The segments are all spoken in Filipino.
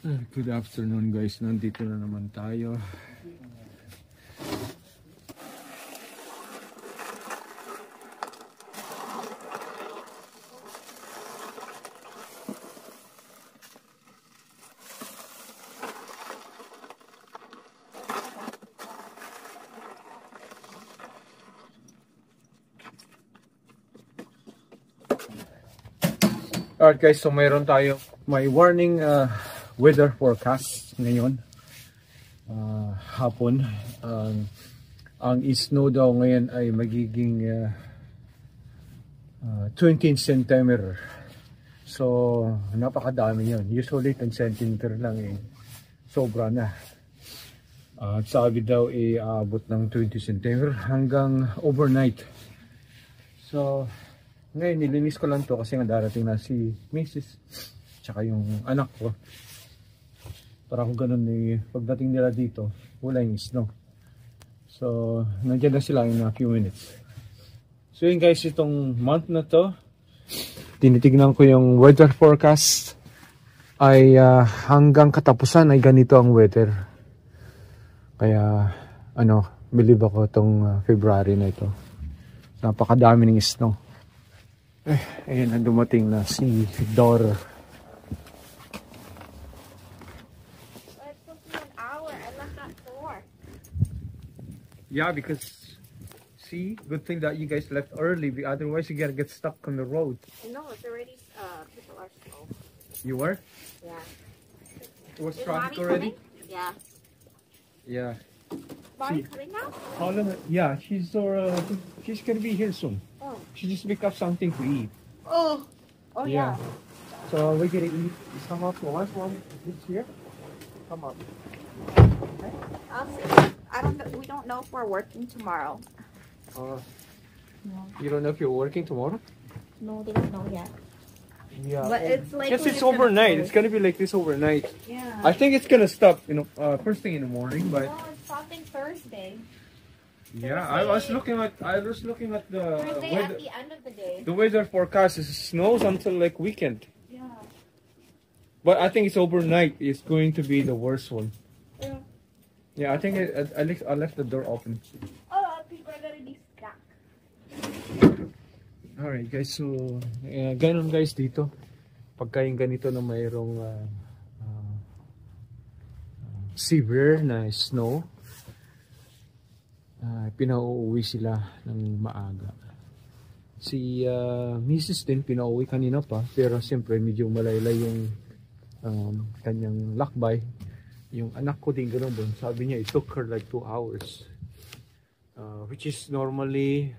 Good afternoon guys, nandito na naman tayo. Alright guys, so mayroon tayo may warning weather forecast ngayon hapon. Ang snow daw ngayon ay magiging 20 centimeter. So napakadami yun. Usually 10 centimeter lang sobra na. Sabi daw aabot ng 20 centimeter hanggang overnight. So ngayon nilinis ko lang to kasi nga darating na si Mrs. tsaka yung anak ko. Para kung ganun pagdating nila dito, wala yung snow. So, nandiyan na sila in a few minutes. So yun guys, itong month na to, tinitignan ko yung weather forecast ay hanggang katapusan ay ganito ang weather. Kaya, believe ako itong February na ito. Napakadami ng snow. Ayun na dumating na si Dora. Yeah, because see, good thing that you guys left early. Otherwise, you gotta get stuck on the road. No, it's already. People are slow. You were? Yeah. It was traffic already. Coming? Yeah. Yeah. Mommy coming now? Yeah, she's gonna be here soon. Oh. She just pick up something to eat. Oh. Oh yeah. So we're gonna eat. Come up once mom is here. Come up. Okay. I'll see. We don't know if we're working tomorrow. No. You don't know if you're working tomorrow? No, they don't know yet. Yeah. But it's like it's overnight. It's gonna be like this overnight. Yeah. I think it's gonna stop, first thing in the morning, but. No, it's stopping Thursday. Yeah, I was looking at the Thursday weather, at the end of the day. the weather forecast. It snows until like weekend. Yeah. But I think it's overnight. It's going to be the worst one. Yeah. Yeah, I think I left the door open. Oh, people are gonna be stuck. Alright guys, so ganun guys dito. Pagka yung ganito na mayroong severe na snow, pinauuwi sila ng maaga. Si Mrs. din pinauuwi kanina pa, pero siyempre medyo malaylay yung kanyang lakbay. Yung anak ko din gano'n doon, sabi niya it took her like 2 hours. Which is normally,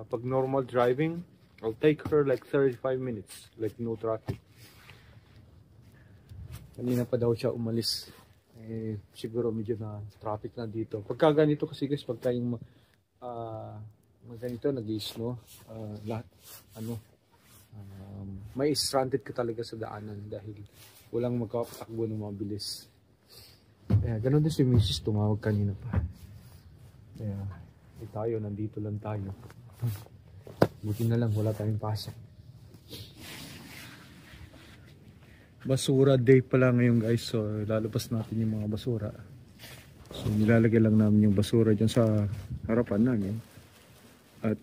pag normal driving, I'll take her like 35 minutes, like no traffic. Kanina pa daw siya umalis. Siguro medyo na traffic na dito. Pagka ganito kasi guys, pagka yung ganito nag-snow, lahat, may stranded ka talaga sa daanan dahil walang magkapatakbo ng mabilis. Ganun din si Mrs. tumawag kanina pa. Tayo, nandito lang tayo. Buti na lang, wala tayong pasok. Basura day pala ngayon guys, so lalabas natin yung mga basura. So nilalagay lang namin yung basura dyan sa harapan namin at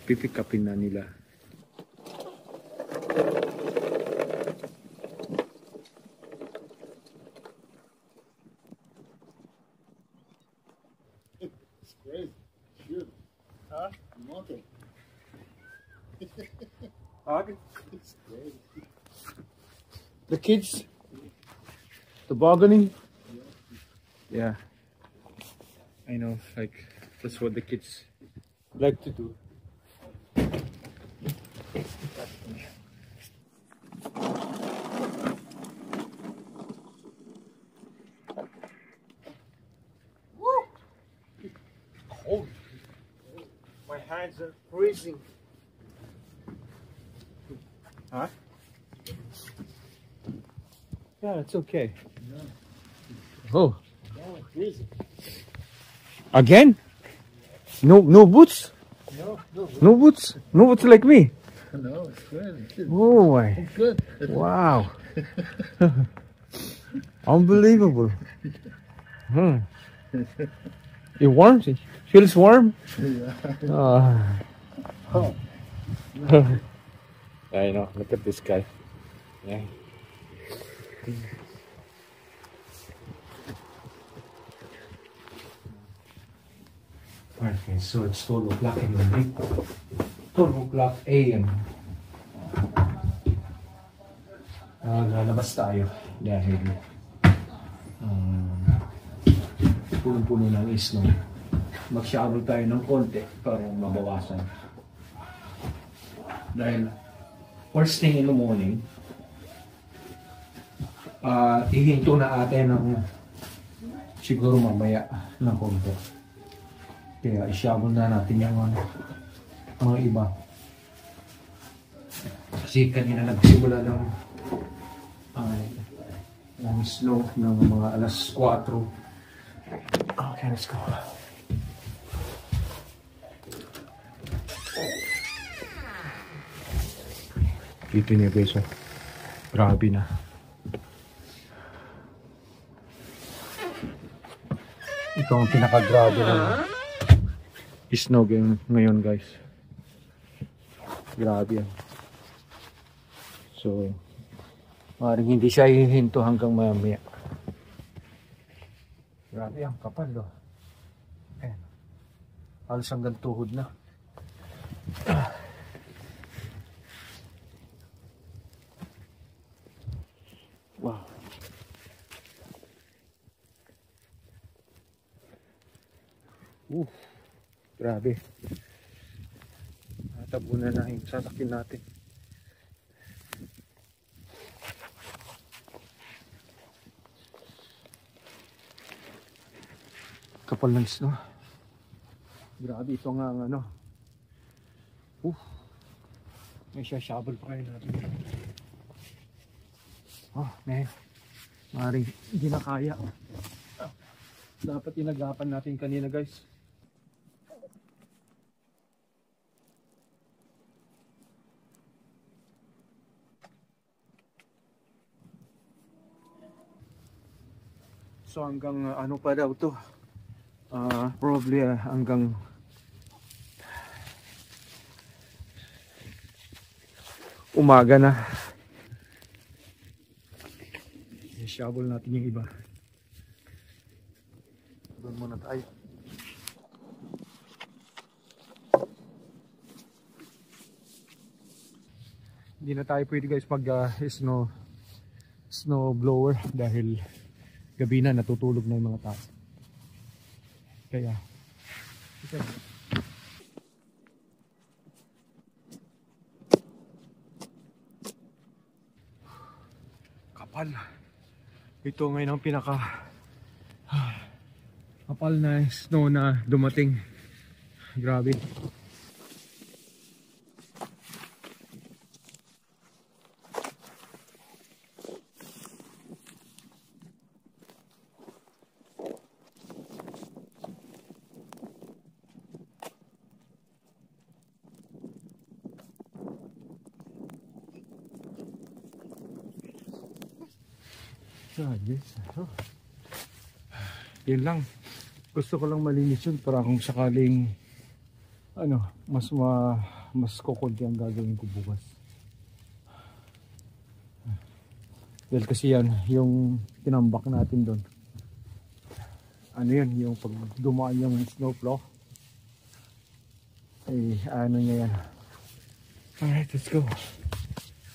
pipick upin na nila. It's crazy. Shoot. Huh? Monkey. It's crazy. The kids tobogganing. Yeah, I know, like that's what the kids like to do. Woo! Cold. My hands are freezing. Huh? Yeah, it's okay. Oh. Again? No boots? No boots? No boots like me? No, it's good. Oh my. It's good. Wow. Unbelievable. It warms. It feels warm. Oh. I know. Look at this guy. Yeah. Okay, so it's 12 o'clock in the morning. 12 o'clock a.m. Lalabas tayo dahil punong-puno ng snow. Mag-shower tayo ng konti para mabawasan. Dahil first thing in the morning, ihinto na atin ng siguro mamaya ng konti. Kaya i-shower na natin yung mga iba. Kasi kanina nagsimula ng snow ng mga alas 4. Okay, let's go. Dito niya guys, grabe na. Ito ang pinaka-grabe na snow ngayon guys. Grabe yan. So, maaaring hindi siya hihinto hanggang mamaya. Grabe yan, kapal do. Ayan. Halos hanggang tuhod na. Wow. Grabe. Natabunan na yung sasakyan natin. Kapal ng snow. Grabe, ito nga ang ano. May shovel pa kayo natin. Man. Maring hindi na kaya. Dapat inagapan natin kanina guys. So hanggang ano pa daw to? Probably hanggang umaga na. I-shovel natin yung iba. Doon muna tayo. Hindi na tayo pwede guys pag snow blower dahil gabi na, natutulog na yung mga tao. Kaya kapal. Ito ngayon ang pinaka kapal na snow na dumating. Grabe. Yun lang, gusto ko lang malinis yun para kung sakaling mas kukunti ang gagawin ko bukas. Dahil kasi yan yung tinambak natin doon, yun yung pag dumaan yung snowplow niya yan. Alright, let's go.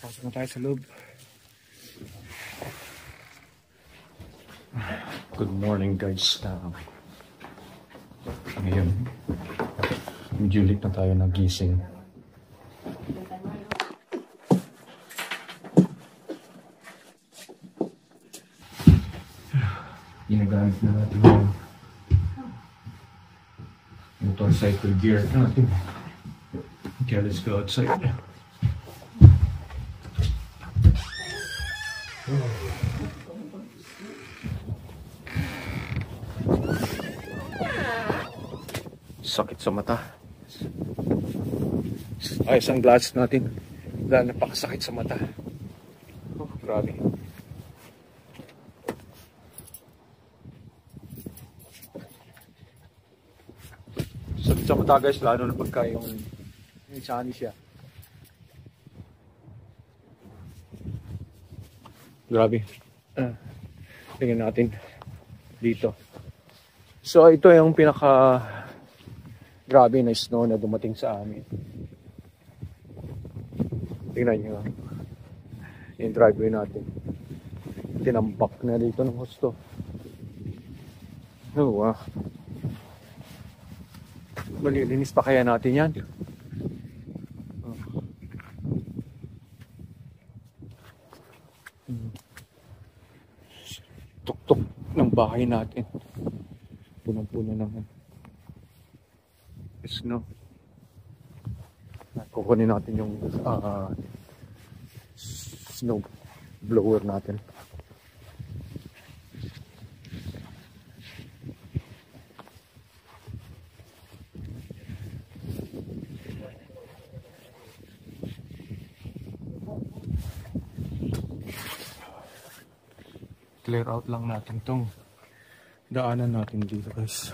Pasok na tayo sa loob. Good morning guys. Ngayon medyo late na tayo nagising. Ginagamit na natin yung motorcycle gear natin. Okay, let's go outside. Sakit sa mata. Ayos ang glasses natin dahil napakasakit sa mata. Grabe. pumunta guys, lalo na pagka yung sunny siya. Grabe. Tingnan natin dito. So ito yung pinaka grabe na snow na dumating sa amin. Tingnan nyo yung driveway natin. Tinambak na dito ng husto. Oh, wow. Malilinis pa kaya natin yan? Tuktok ng bahay natin. Punong-puno naman. Snow. Kukunin natin yung snow blower natin. Clear out lang natin tong daanan natin dito guys.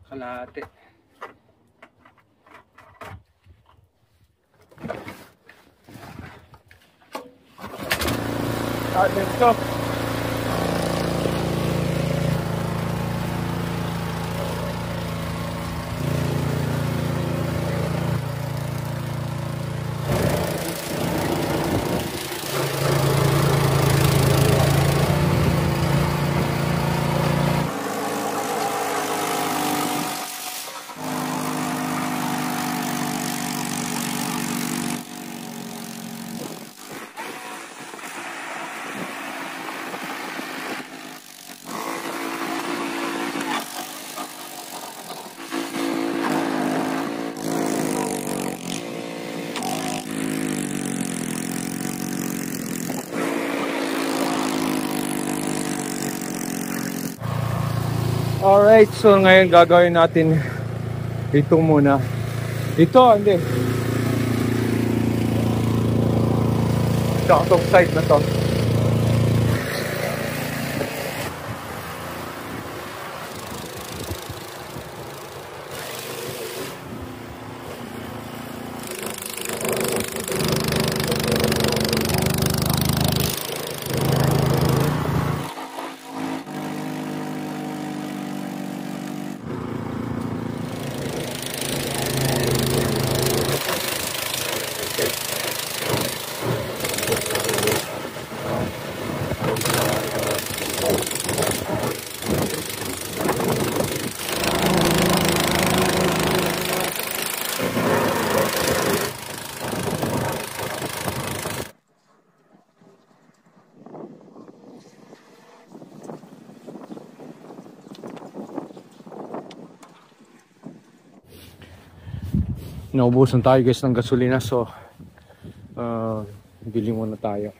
Kalahati. Let's go. Alright, so ngayon gagawin natin ito muna. Ito, hindi. Itong side na to. Naubusan tayo guys ng gasolina, so bili muna tayo.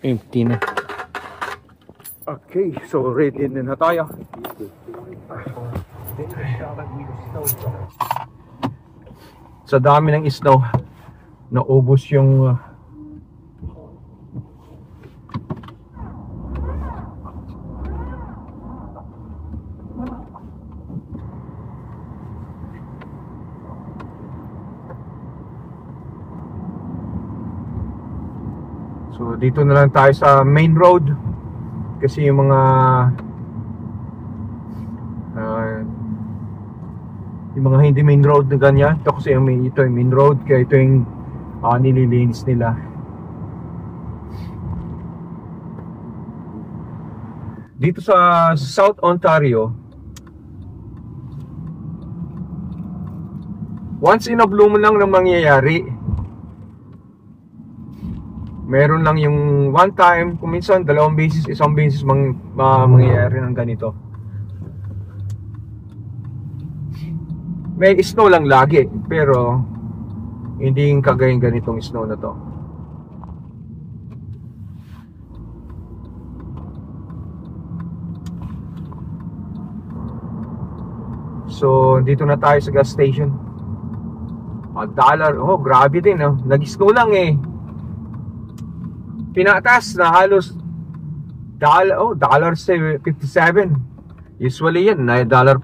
Empty na. Okay, so ready na tayo. Sa dami ng snow, naubos yung so dito na lang tayo sa main road kasi yung mga hindi main road na ganyan, ito kasi ito yung main road, kaya ito yung nililinis nila. Dito sa South Ontario, once in a blue moon lang nang mangyayari. Meron lang yung one time, kung minsan dalawang beses, isang beses mangyayari ng ganito. May snow lang lagi, pero hindi yung kagayang ganitong snow na to. So, dito na tayo sa gas station. $1. Oh, grabe din, oh. Nag-snow lang eh. Pinatas na halos $57. Usually yan, $1.49,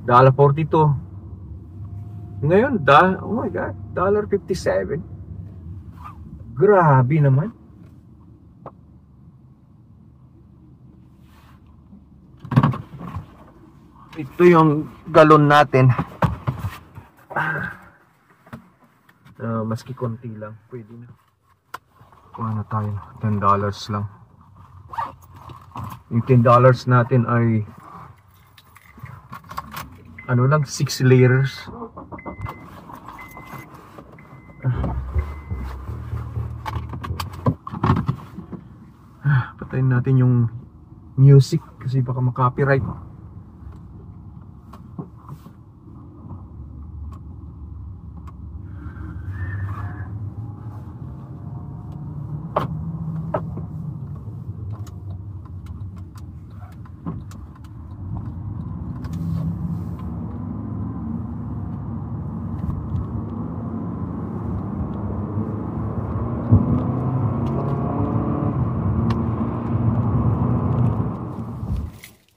$1.42. Ngayon, oh my God, $1.57. Grabe naman. Ito yung galon natin. Maski konti lang, pwede na. Kuha na tayo, $10 lang. Yung $10 natin ay ano lang, 6 liters. Patayin natin yung music kasi baka ma-copyright.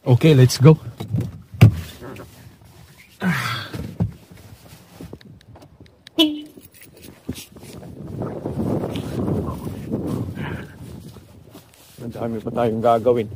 Okay, let's go. Madami pa tayong gagawin.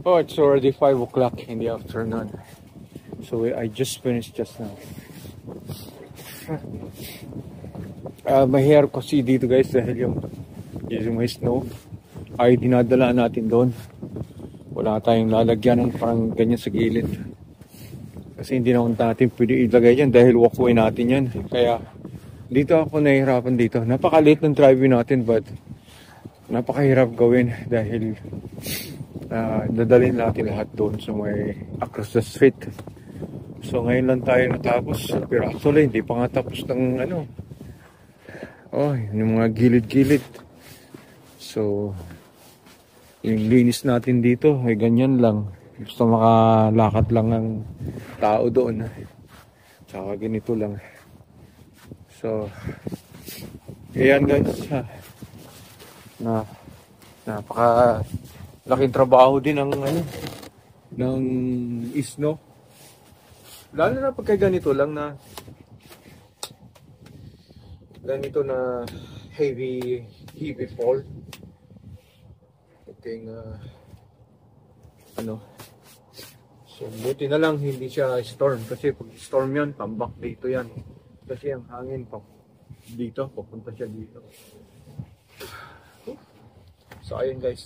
Oh, it's already 5 o'clock in the afternoon. So I just finished just now. Mahirap kasi dito guys dahil yung may snow ay dinadala natin doon. Wala tayong lalagyan ng parang ganyan sa gilid. Kasi hindi naman natin pwede ilagay yan dahil walkway natin yan. Kaya dito ako nahihirapan dito. Napaka-late ng driving natin but napakahirap gawin dahil dadalhin natin lahat doon sa may across the street. So ngayon lang tayo natapos, pero actually hindi pa nga tapos ng ano, yung mga gilid-gilid. So yung linis natin dito ay ganyan lang, gusto makalakad lang ng tao doon, tsaka ganito lang. So ayan guys, napaka laking trabaho din ng ng snow. Lalo na pagka ganito lang na heavy fall. Ating So, buti na lang hindi siya storm. Kasi pag storm yun, tambak dito yan. Kasi ang hangin pa dito, papunta siya dito. So, ayun guys.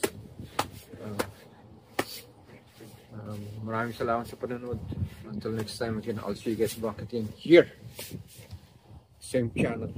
Maraming salamat sa panonood. Until next time again, I'll see you guys back again here. Same channel.